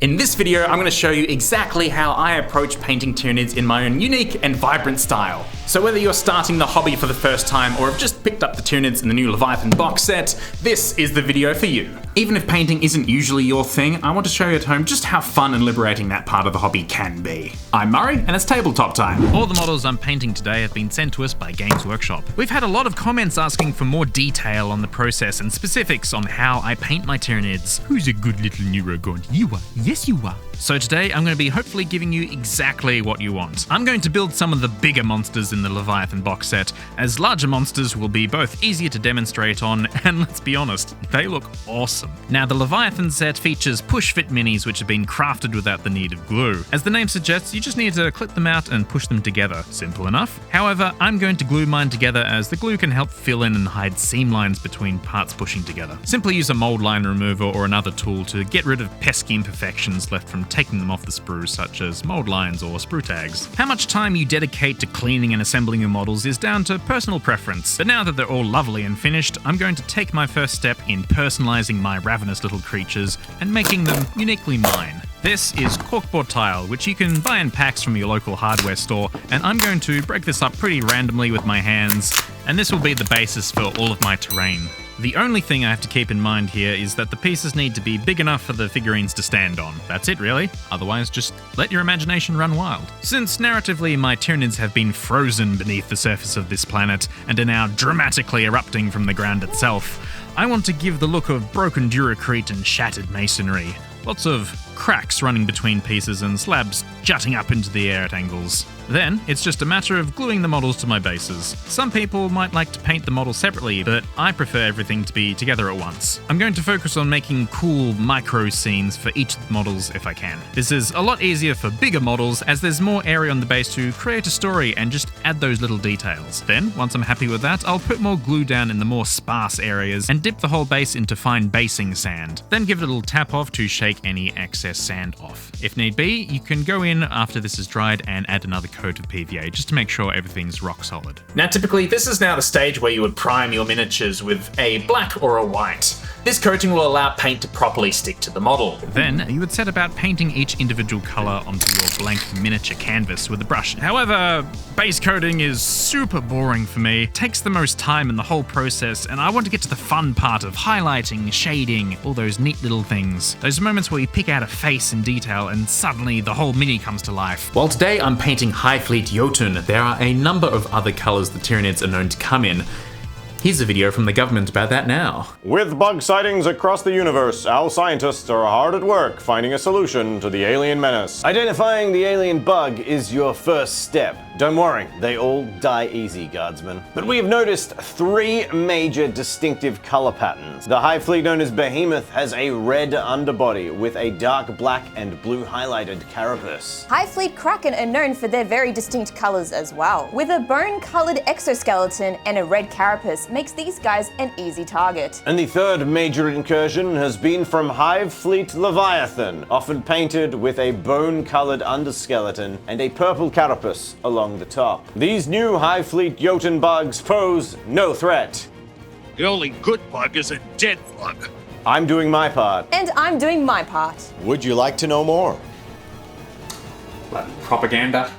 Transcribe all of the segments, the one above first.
In this video, I'm going to show you exactly how I approach painting Tyranids in my own unique and vibrant style. So whether you're starting the hobby for the first time or have just picked up the Tyranids in the new Leviathan box set, this is the video for you. Even if painting isn't usually your thing, I want to show you at home just how fun and liberating that part of the hobby can be. I'm Murray, and it's tabletop time. All the models I'm painting today have been sent to us by Games Workshop. We've had a lot of comments asking for more detail on the process and specifics on how I paint my Tyranids. Who's a good little neurogod? You are. Yes, you are. So today I'm going to be hopefully giving you exactly what you want. I'm going to build some of the bigger monsters in the Leviathan box set, as larger monsters will be both easier to demonstrate on, and let's be honest, they look awesome. Now the Leviathan set features push-fit minis which have been crafted without the need of glue. As the name suggests, you just need to clip them out and push them together. Simple enough. However, I'm going to glue mine together as the glue can help fill in and hide seam lines between parts pushing together. Simply use a mold line remover or another tool to get rid of pesky imperfections left from taking them off the sprue, such as mold lines or sprue tags. How much time you dedicate to cleaning and assembling your models is down to personal preference, but now that they're all lovely and finished, I'm going to take my first step in personalizing my ravenous little creatures and making them uniquely mine. This is corkboard tile, which you can buy in packs from your local hardware store, and I'm going to break this up pretty randomly with my hands, and this will be the basis for all of my terrain. The only thing I have to keep in mind here is that the pieces need to be big enough for the figurines to stand on. That's it really, otherwise just let your imagination run wild. Since narratively my Tyranids have been frozen beneath the surface of this planet and are now dramatically erupting from the ground itself, I want to give the look of broken duracrete and shattered masonry. Lots of cracks running between pieces and slabs jutting up into the air at angles. Then, it's just a matter of gluing the models to my bases. Some people might like to paint the models separately, but I prefer everything to be together at once. I'm going to focus on making cool micro scenes for each of the models if I can. This is a lot easier for bigger models as there's more area on the base to create a story and just add those little details. Then, once I'm happy with that, I'll put more glue down in the more sparse areas and dip the whole base into fine basing sand. Then give it a little tap off to shake any excess sand off. If need be, you can go in after this is dried and add another coat of PVA just to make sure everything's rock solid. Now typically this is now the stage where you would prime your miniatures with a black or a white. This coating will allow paint to properly stick to the model. Then you would set about painting each individual colour onto your blank miniature canvas with a brush. However, base coating is super boring for me, takes the most time in the whole process, and I want to get to the fun part of highlighting, shading, all those neat little things. Those moments where you pick out a face in detail and suddenly the whole mini comes to life. While today I'm painting Hive Jötunn, there are a number of other colours the Tyranids are known to come in. Here's a video from the government about that now. With bug sightings across the universe, our scientists are hard at work finding a solution to the alien menace. Identifying the alien bug is your first step. Don't worry, they all die easy, guardsmen. But we have noticed three major distinctive color patterns. The Hive fleet known as Behemoth has a red underbody with a dark black and blue highlighted carapace. Hive fleet Kraken are known for their very distinct colors as well. With a bone-colored exoskeleton and a red carapace makes these guys an easy target. And the third major incursion has been from Hive fleet Leviathan, often painted with a bone-colored underskeleton and a purple carapace along the top. These new Hive fleet Jötunn bugs pose no threat. The only good bug is a dead bug. I'm doing my part. And I'm doing my part. Would you like to know more? Propaganda.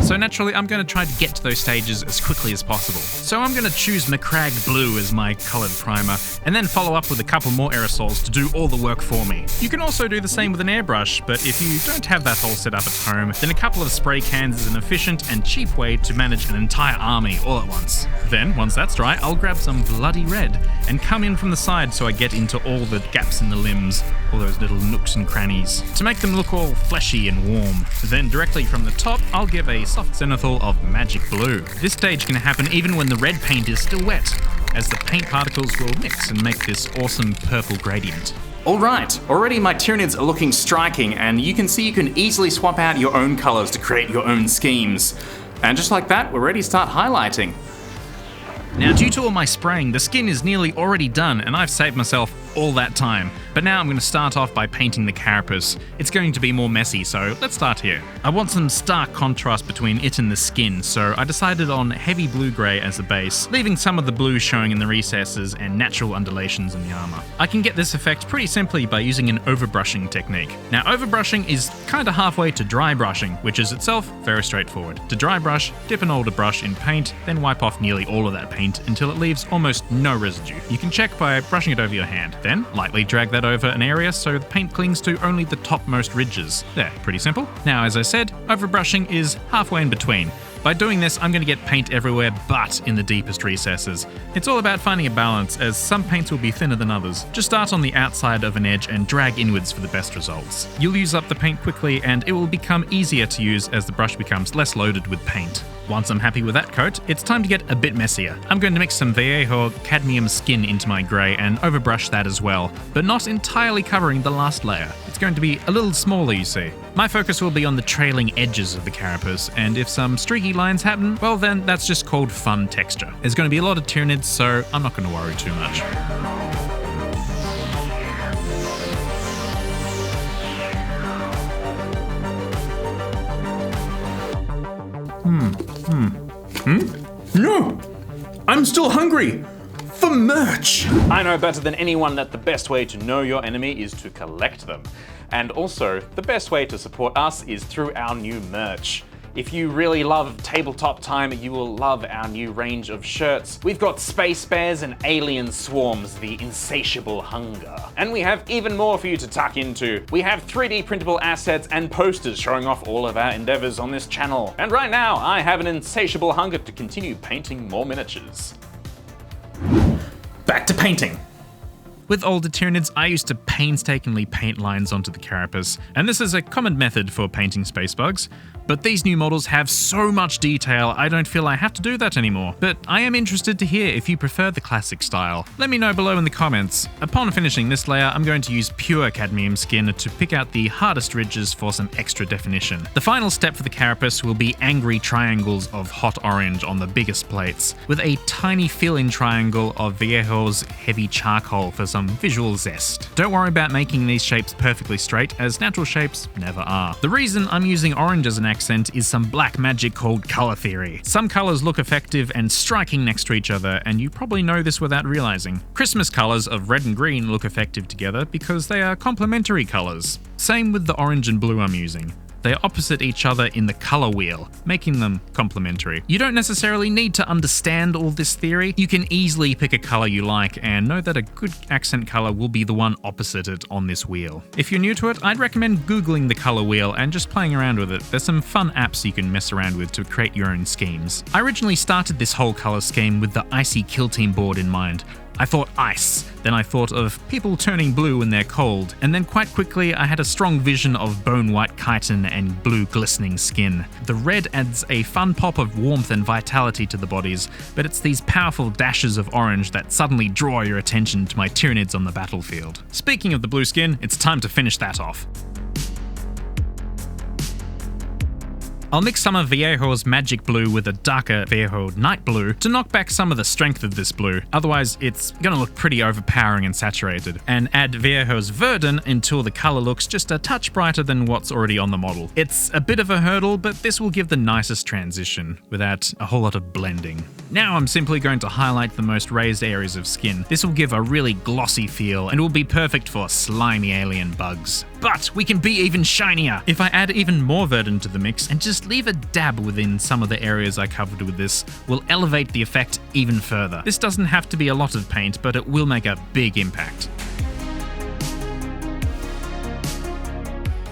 So naturally, I'm going to try to get to those stages as quickly as possible. So I'm going to choose Macragge Blue as my coloured primer, and then follow up with a couple more aerosols to do all the work for me. You can also do the same with an airbrush, but if you don't have that all set up at home, then a couple of spray cans is an efficient and cheap way to manage an entire army all at once. Then, once that's dry, I'll grab some bloody red and come in from the side so I get into all the gaps in the limbs, all those little nooks and crannies, to make them look all fleshy and warm. Then directly from the top, I'll give a soft zenithal of magic blue. This stage can happen even when the red paint is still wet, as the paint particles will mix and make this awesome purple gradient. Alright, already my Tyranids are looking striking, and you can see you can easily swap out your own colours to create your own schemes. And just like that, we're ready to start highlighting. Now, due to all my spraying, the skin is nearly already done, and I've saved myself all that time. But now I'm going to start off by painting the carapace. It's going to be more messy, so let's start here. I want some stark contrast between it and the skin, so I decided on heavy blue-grey as the base, leaving some of the blue showing in the recesses and natural undulations in the armor. I can get this effect pretty simply by using an overbrushing technique. Now, overbrushing is kind of halfway to dry brushing, which is itself very straightforward. To dry brush, dip an older brush in paint, then wipe off nearly all of that paint until it leaves almost no residue. You can check by brushing it over your hand. Then, lightly drag that over an area so the paint clings to only the topmost ridges. There, pretty simple. Now, as I said, overbrushing is halfway in between. By doing this, I'm going to get paint everywhere but in the deepest recesses. It's all about finding a balance, as some paints will be thinner than others. Just start on the outside of an edge and drag inwards for the best results. You'll use up the paint quickly and it will become easier to use as the brush becomes less loaded with paint. Once I'm happy with that coat, it's time to get a bit messier. I'm going to mix some Viejo cadmium skin into my grey and overbrush that as well, but not entirely covering the last layer. It's going to be a little smaller, you see. My focus will be on the trailing edges of the carapace, and if some streaky lines happen, well then that's just called fun texture. There's going to be a lot of Tyranids, so I'm not going to worry too much. No! I'm still hungry! For merch! I know better than anyone that the best way to know your enemy is to collect them. And also, the best way to support us is through our new merch. If you really love tabletop time, you will love our new range of shirts. We've got Space Bears and Alien Swarms, the insatiable hunger. And we have even more for you to tuck into. We have 3D printable assets and posters showing off all of our endeavors on this channel. And right now, I have an insatiable hunger to continue painting more miniatures. Back to painting. With older Tyranids, I used to painstakingly paint lines onto the carapace, and this is a common method for painting space bugs. But these new models have so much detail, I don't feel I have to do that anymore. But I am interested to hear if you prefer the classic style. Let me know below in the comments. Upon finishing this layer, I'm going to use pure cadmium skin to pick out the hardest ridges for some extra definition. The final step for the carapace will be angry triangles of hot orange on the biggest plates, with a tiny fill-in triangle of Viejo's heavy charcoal for some visual zest. Don't worry about making these shapes perfectly straight, as natural shapes never are. The reason I'm using orange as an accent is some black magic called color theory. Some colors look effective and striking next to each other, and you probably know this without realizing. Christmas colors of red and green look effective together because they are complementary colors. Same with the orange and blue I'm using. They are opposite each other in the color wheel, making them complementary. You don't necessarily need to understand all this theory. You can easily pick a color you like and know that a good accent color will be the one opposite it on this wheel. If you're new to it, I'd recommend Googling the color wheel and just playing around with it. There's some fun apps you can mess around with to create your own schemes. I originally started this whole color scheme with the Icy Kill Team board in mind. I thought ice, then I thought of people turning blue when they're cold, and then quite quickly I had a strong vision of bone-white chitin and blue glistening skin. The red adds a fun pop of warmth and vitality to the bodies, but it's these powerful dashes of orange that suddenly draw your attention to my Tyranids on the battlefield. Speaking of the blue skin, it's time to finish that off. I'll mix some of Viejo's magic blue with a darker Viejo night blue to knock back some of the strength of this blue, otherwise it's gonna look pretty overpowering and saturated, and add Viejo's verdant until the color looks just a touch brighter than what's already on the model. It's a bit of a hurdle, but this will give the nicest transition without a whole lot of blending. Now I'm simply going to highlight the most raised areas of skin. This will give a really glossy feel and will be perfect for slimy alien bugs. But we can be even shinier! If I add even more verdant to the mix and just leave a dab within some of the areas I covered with this, will elevate the effect even further. This doesn't have to be a lot of paint, but it will make a big impact.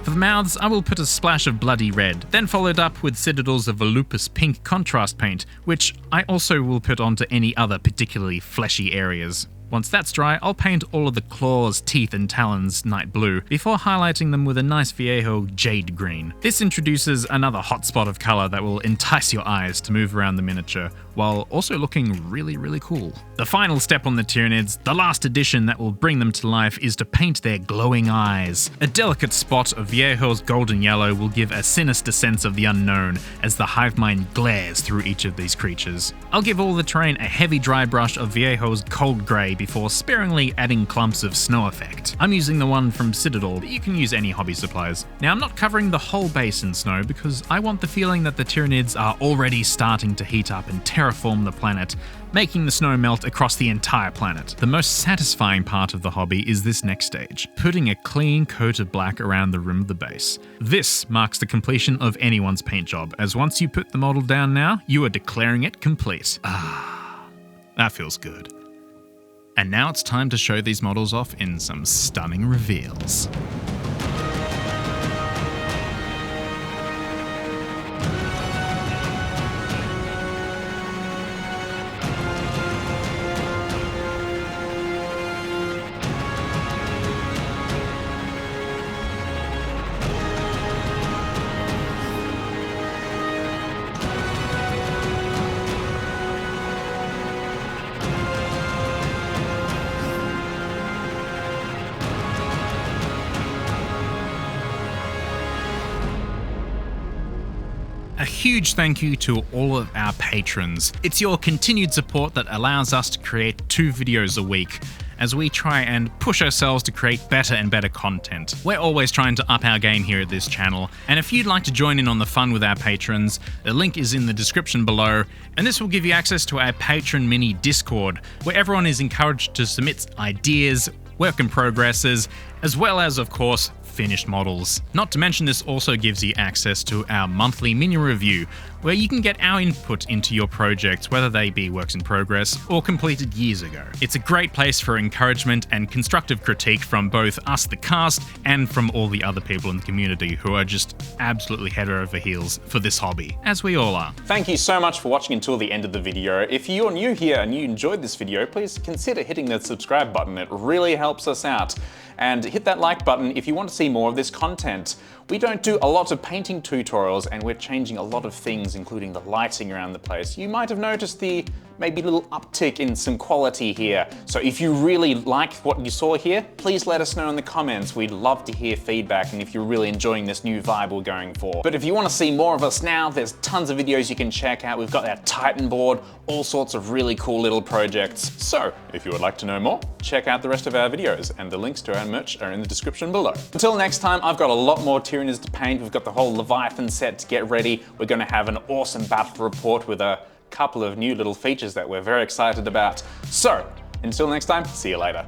For the mouths, I will put a splash of bloody red, then followed up with citadels of volupus pink contrast paint, which I also will put onto any other particularly fleshy areas. Once that's dry, I'll paint all of the claws, teeth and talons night blue, before highlighting them with a nice Viejo jade green. This introduces another hot spot of colour that will entice your eyes to move around the miniature, while also looking really, really cool. The final step on the Tyranids, the last addition that will bring them to life, is to paint their glowing eyes. A delicate spot of Viejo's golden yellow will give a sinister sense of the unknown as the hive mind glares through each of these creatures. I'll give all the terrain a heavy dry brush of Viejo's cold grey before sparingly adding clumps of snow effect. I'm using the one from Citadel, but you can use any hobby supplies. Now, I'm not covering the whole base in snow because I want the feeling that the Tyranids are already starting to heat up and terraform the planet, making the snow melt across the entire planet. The most satisfying part of the hobby is this next stage, putting a clean coat of black around the rim of the base. This marks the completion of anyone's paint job, as once you put the model down now, you are declaring it complete. That feels good. And now it's time to show these models off in some stunning reveals. A huge thank you to all of our patrons. It's your continued support that allows us to create 2 videos a week as we try and push ourselves to create better and better content. We're always trying to up our game here at this channel, and if you'd like to join in on the fun with our patrons, the link is in the description below, and this will give you access to our Patron Mini Discord, where everyone is encouraged to submit ideas, work in progresses, as well as, of course, finished models. Not to mention, this also gives you access to our monthly mini review, where you can get our input into your projects, whether they be works in progress or completed years ago. It's a great place for encouragement and constructive critique from both us, the cast, and from all the other people in the community who are just absolutely head over heels for this hobby, as we all are. Thank you so much for watching until the end of the video. If you're new here and you enjoyed this video, please consider hitting that subscribe button. It really helps us out. And hit that like button if you want to see more of this content. We don't do a lot of painting tutorials, and we're changing a lot of things, including the lighting around the place. You might have noticed the maybe little uptick in some quality here. So if you really liked what you saw here, please let us know in the comments. We'd love to hear feedback and if you're really enjoying this new vibe we're going for. But if you want to see more of us now, there's tons of videos you can check out. We've got our Titan board, all sorts of really cool little projects. So if you would like to know more, check out the rest of our videos, and the links to our merch are in the description below. Until next time, I've got a lot more Tyranids to paint. We've got the whole Leviathan set to get ready. We're going to have an awesome battle report with a couple of new little features that we're very excited about. So until next time, see you later.